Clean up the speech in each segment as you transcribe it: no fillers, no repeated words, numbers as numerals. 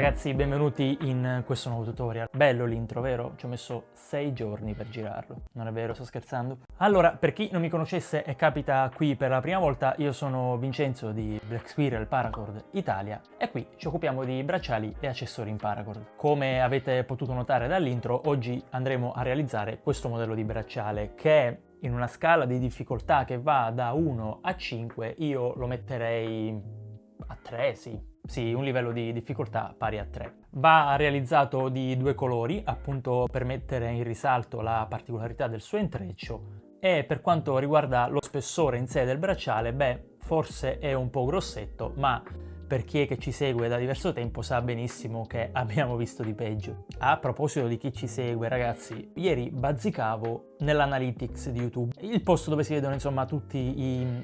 ragazzi, benvenuti in questo nuovo tutorial. Bello l'intro, vero? Ci ho messo 6 giorni per girarlo. Non è vero, sto scherzando? Allora, per chi non mi conoscesse e capita qui per la prima volta, io sono Vincenzo di Black Squirrel Paracord Italia e qui ci occupiamo di bracciali e accessori in paracord. Come avete potuto notare dall'intro, oggi andremo a realizzare questo modello di bracciale che in una scala di difficoltà che va da 1 a 5, io lo metterei a 3, sì. Sì, un livello di difficoltà pari a 3. Va realizzato di 2 colori, appunto per mettere in risalto la particolarità del suo intreccio, e per quanto riguarda lo spessore in sé del bracciale, forse è un po' grossetto, ma per chi è che ci segue da diverso tempo sa benissimo che abbiamo visto di peggio. A proposito di chi ci segue, ragazzi, ieri bazzicavo nell'analytics di YouTube, il posto dove si vedono insomma tutti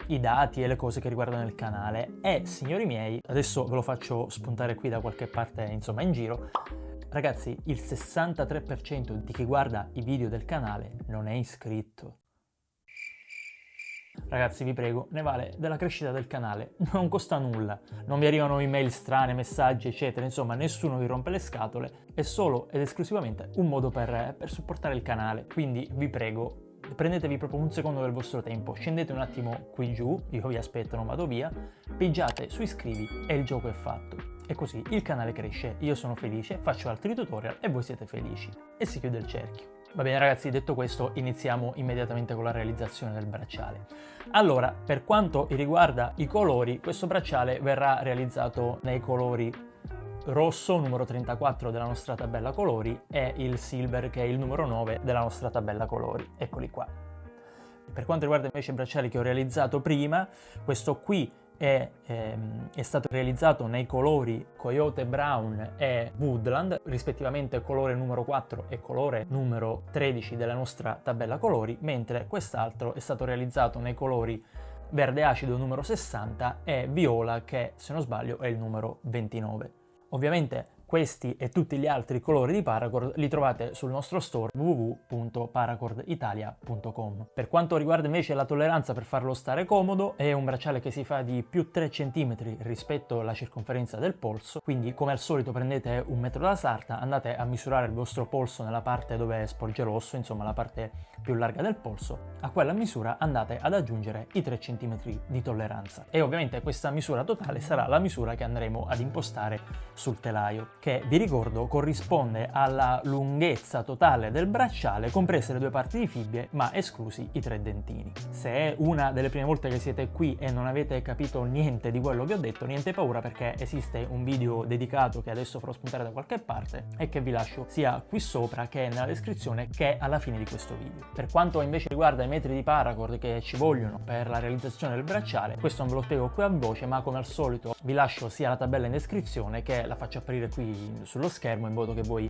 i dati e le cose che riguardano il canale, e signori miei, adesso ve lo faccio spuntare qui da qualche parte insomma in giro, ragazzi, il 63% di chi guarda i video del canale non è iscritto. Ragazzi, vi prego, ne vale della crescita del canale, non costa nulla, non vi arrivano email strane, messaggi eccetera, insomma nessuno vi rompe le scatole, è solo ed esclusivamente un modo per supportare il canale, quindi vi prego, prendetevi proprio un secondo del vostro tempo, scendete un attimo qui giù, io vi aspetto, non vado via, pigiate su iscrivi e il gioco è fatto. E così il canale cresce, io sono felice, faccio altri tutorial e voi siete felici. E si chiude il cerchio. Va bene ragazzi, detto questo, iniziamo immediatamente con la realizzazione del bracciale. Allora, per quanto riguarda i colori, questo bracciale verrà realizzato nei colori rosso, numero 34 della nostra tabella colori, e il silver, che è il numero 9 della nostra tabella colori. Eccoli qua. Per quanto riguarda invece i bracciali che ho realizzato prima, questo qui è stato realizzato nei colori Coyote Brown e Woodland, rispettivamente colore numero 4 e colore numero 13 della nostra tabella colori, mentre quest'altro è stato realizzato nei colori verde acido numero 60 e viola, che se non sbaglio è il numero 29. Ovviamente questi e tutti gli altri colori di Paracord li trovate sul nostro store www.paracorditalia.com. Per quanto riguarda invece la tolleranza, per farlo stare comodo, è un bracciale che si fa di più 3 cm rispetto alla circonferenza del polso, quindi come al solito prendete un metro da sarta, andate a misurare il vostro polso nella parte dove sporge l'osso, insomma la parte più larga del polso, a quella misura andate ad aggiungere i 3 cm di tolleranza. E ovviamente questa misura totale sarà la misura che andremo ad impostare sul telaio, che vi ricordo corrisponde alla lunghezza totale del bracciale, comprese le 2 parti di fibbie ma esclusi i 3 dentini. Se è una delle prime volte che siete qui e non avete capito niente di quello che ho detto, niente paura, perché esiste un video dedicato che adesso farò spuntare da qualche parte e che vi lascio sia qui sopra che nella descrizione che alla fine di questo video. Per quanto invece riguarda i metri di paracord che ci vogliono per la realizzazione del bracciale, questo non ve lo spiego qui a voce, ma come al solito vi lascio sia la tabella in descrizione che la faccio apparire qui sullo schermo, in modo che voi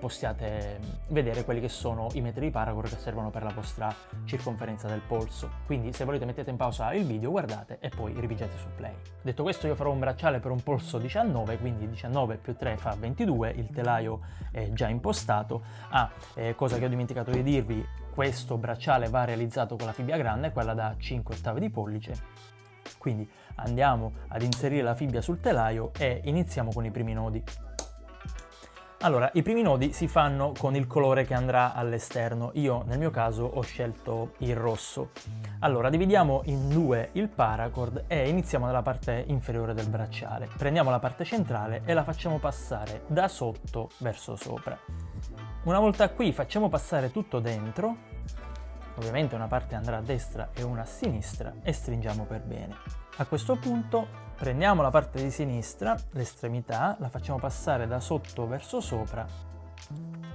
possiate vedere quelli che sono i metri di paracord che servono per la vostra circonferenza del polso. Quindi se volete mettete in pausa il video, guardate e poi ripigiate su play. Detto questo, io farò un bracciale per un polso 19, quindi 19 più 3 fa 22, il telaio è già impostato. Cosa che ho dimenticato di dirvi, questo bracciale va realizzato con la fibbia grande, quella da 5 ottavi di pollice. Quindi andiamo ad inserire la fibbia sul telaio e iniziamo con i primi nodi. Allora, i primi nodi si fanno con il colore che andrà all'esterno. Io nel mio caso ho scelto il rosso. Allora, dividiamo in 2 il paracord e iniziamo dalla parte inferiore del bracciale. Prendiamo la parte centrale e la facciamo passare da sotto verso sopra. Una volta qui facciamo passare tutto dentro, ovviamente una parte andrà a destra e una a sinistra, e stringiamo per bene. A questo punto prendiamo la parte di sinistra, l'estremità, la facciamo passare da sotto verso sopra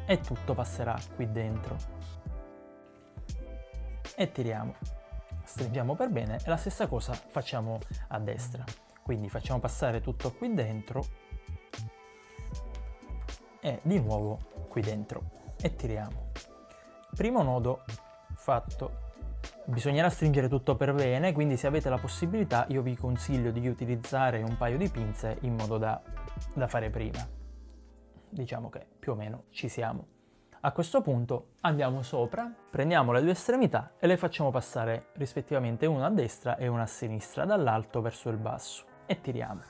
e tutto passerà qui dentro. E tiriamo, stringiamo per bene, e la stessa cosa facciamo a destra. Quindi facciamo passare tutto qui dentro e di nuovo qui dentro e tiriamo. Primo nodo fatto. Bisognerà stringere tutto per bene, quindi se avete la possibilità io vi consiglio di utilizzare un paio di pinze in modo da fare prima. Diciamo che più o meno ci siamo. A questo punto andiamo sopra, prendiamo le 2 estremità e le facciamo passare rispettivamente una a destra e una a sinistra, dall'alto verso il basso, e tiriamo.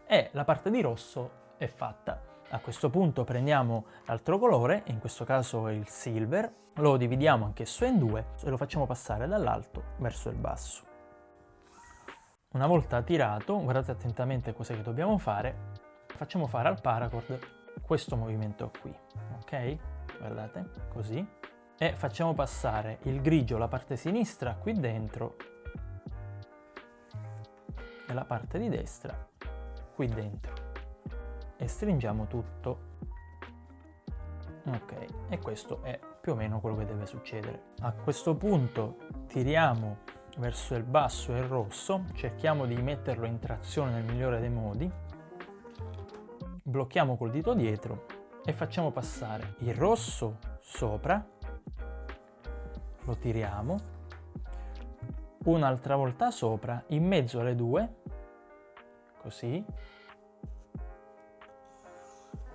E la parte di rosso è fatta. A questo punto prendiamo l'altro colore, in questo caso il silver, lo dividiamo anch'esso in due e lo facciamo passare dall'alto verso il basso. Una volta tirato, guardate attentamente cosa che dobbiamo fare, facciamo fare al paracord questo movimento qui, ok? Guardate, così. E facciamo passare il grigio, la parte sinistra qui dentro e la parte di destra qui dentro. E stringiamo tutto. Ok, e questo è più o meno quello che deve succedere. A questo punto tiriamo verso il basso il rosso, cerchiamo di metterlo in trazione nel migliore dei modi, blocchiamo col dito dietro e facciamo passare il rosso sopra, lo tiriamo, un'altra volta sopra, in mezzo alle due, così,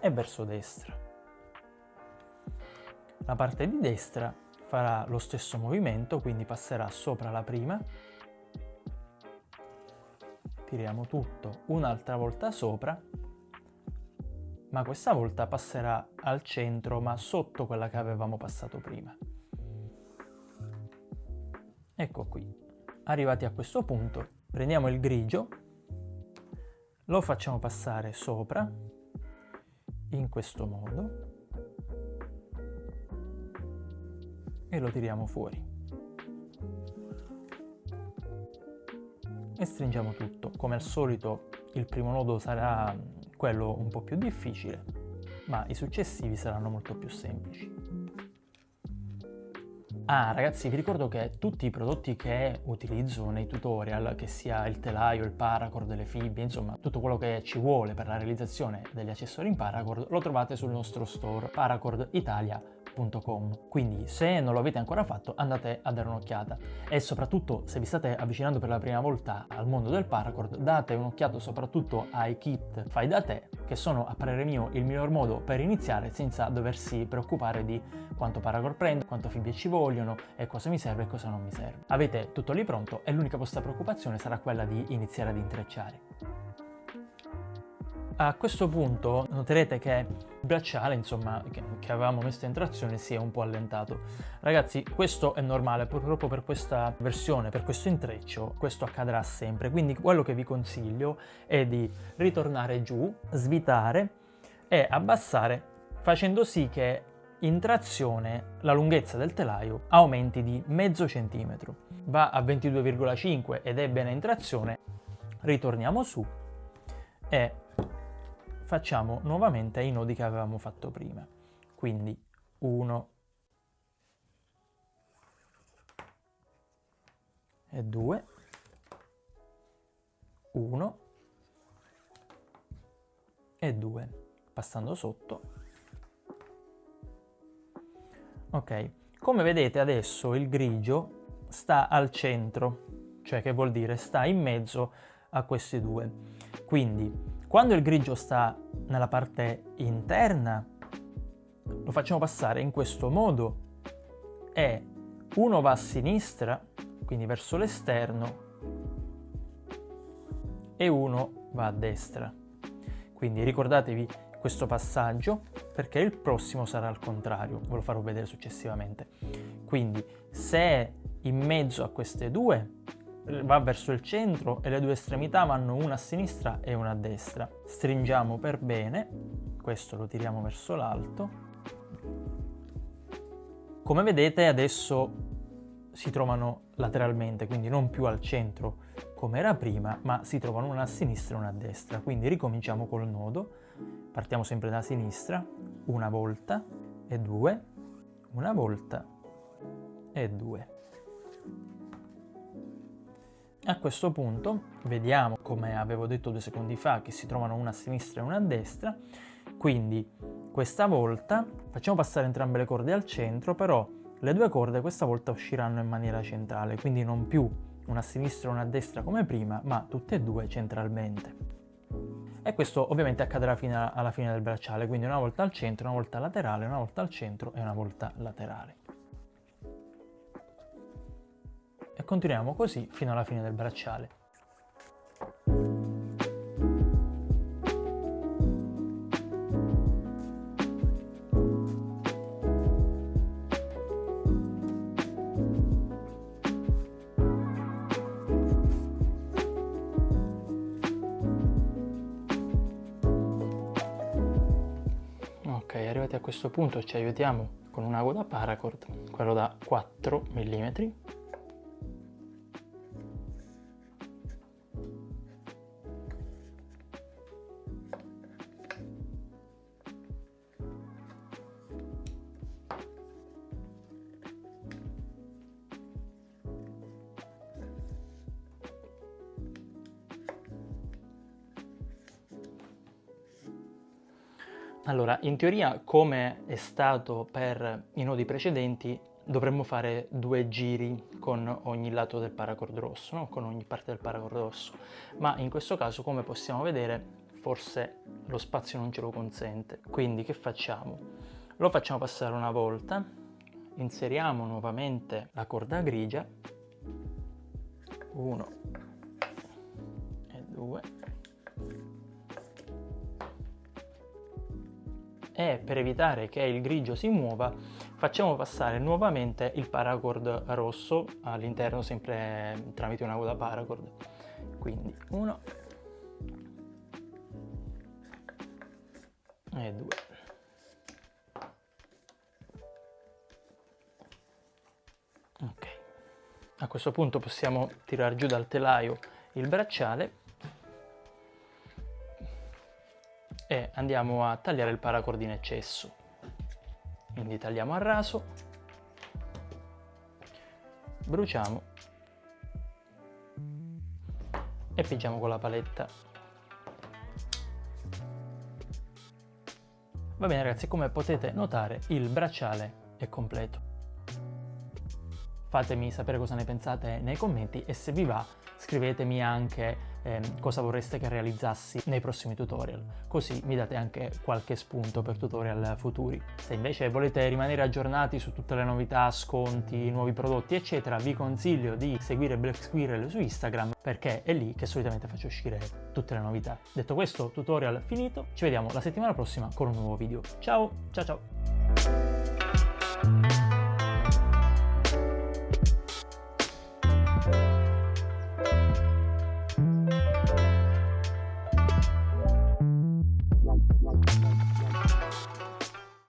e verso destra. La parte di destra farà lo stesso movimento, quindi passerà sopra la prima, tiriamo tutto un'altra volta sopra, ma questa volta passerà al centro, ma sotto quella che avevamo passato prima. Ecco qui. Arrivati a questo punto, prendiamo il grigio, lo facciamo passare sopra, in questo modo, e lo tiriamo fuori. E stringiamo tutto. Come al solito il primo nodo sarà quello un po' più difficile, ma i successivi saranno molto più semplici. Ah ragazzi, vi ricordo che tutti i prodotti che utilizzo nei tutorial, che sia il telaio, il paracord, le fibbie, insomma tutto quello che ci vuole per la realizzazione degli accessori in paracord, lo trovate sul nostro store paracorditalia.com. Quindi se non lo avete ancora fatto andate a dare un'occhiata e soprattutto se vi state avvicinando per la prima volta al mondo del paracord date un'occhiata soprattutto ai kit fai da te, che sono a parere mio il miglior modo per iniziare senza doversi preoccupare di quanto paracord prendo, quanto fibbie ci vogliono e cosa mi serve e cosa non mi serve. Avete tutto lì pronto e l'unica vostra preoccupazione sarà quella di iniziare ad intrecciare. A questo punto noterete che il bracciale, insomma, che avevamo messo in trazione si è un po' allentato. Ragazzi, questo è normale, purtroppo per questa versione, per questo intreccio, questo accadrà sempre. Quindi quello che vi consiglio è di ritornare giù, svitare e abbassare, facendo sì che in trazione la lunghezza del telaio aumenti di mezzo centimetro. Va a 22,5 ed è bene in trazione. Ritorniamo su e facciamo nuovamente i nodi che avevamo fatto prima. Quindi 1 e 2, 1 e 2, passando sotto. Ok, come vedete adesso il grigio sta al centro, cioè che vuol dire sta in mezzo a questi due. Quindi quando il grigio sta nella parte interna lo facciamo passare in questo modo e uno va a sinistra, quindi verso l'esterno, e uno va a destra. Quindi ricordatevi questo passaggio perché il prossimo sarà al contrario, ve lo farò vedere successivamente. Quindi se è in mezzo a queste due va verso il centro e le due estremità vanno una a sinistra e una a destra. Stringiamo per bene, questo lo tiriamo verso l'alto. Come vedete adesso si trovano lateralmente, quindi non più al centro come era prima, ma si trovano una a sinistra e una a destra. Quindi ricominciamo col nodo, partiamo sempre da sinistra, una volta e due, una volta e due. A questo punto vediamo, come avevo detto 2 secondi fa, che si trovano una a sinistra e una a destra, quindi questa volta facciamo passare entrambe le corde al centro, però le due corde questa volta usciranno in maniera centrale, quindi non più una a sinistra e una a destra come prima, ma tutte e due centralmente. E questo ovviamente accadrà fino alla fine del bracciale, quindi una volta al centro, una volta laterale, una volta al centro e una volta laterale. E continuiamo così fino alla fine del bracciale. questo punto ci aiutiamo con un ago da paracord, quello da 4 mm. Allora, in teoria, come è stato per i nodi precedenti, dovremmo fare 2 giri con ogni lato del paracord rosso, no? Con ogni parte del paracord rosso, ma in questo caso, come possiamo vedere, forse lo spazio non ce lo consente. Quindi che facciamo? Lo facciamo passare una volta, inseriamo nuovamente la corda grigia, 1 e 2, e per evitare che il grigio si muova facciamo passare nuovamente il paracord rosso all'interno, sempre tramite una coda paracord. Quindi 1 e 2. Ok, a questo punto possiamo tirare giù dal telaio il bracciale e andiamo a tagliare il paracord in eccesso. Quindi tagliamo a raso, bruciamo e pigiamo con la paletta. Va bene ragazzi, come potete notare il bracciale è completo. Fatemi sapere cosa ne pensate nei commenti e se vi va scrivetemi anche cosa vorreste che realizzassi nei prossimi tutorial, così mi date anche qualche spunto per tutorial futuri. Se invece volete rimanere aggiornati su tutte le novità, sconti, nuovi prodotti eccetera, vi consiglio di seguire Black Squirrel su Instagram perché è lì che solitamente faccio uscire tutte le novità. Detto questo, tutorial finito, ci vediamo la settimana prossima con un nuovo video. Ciao ciao ciao!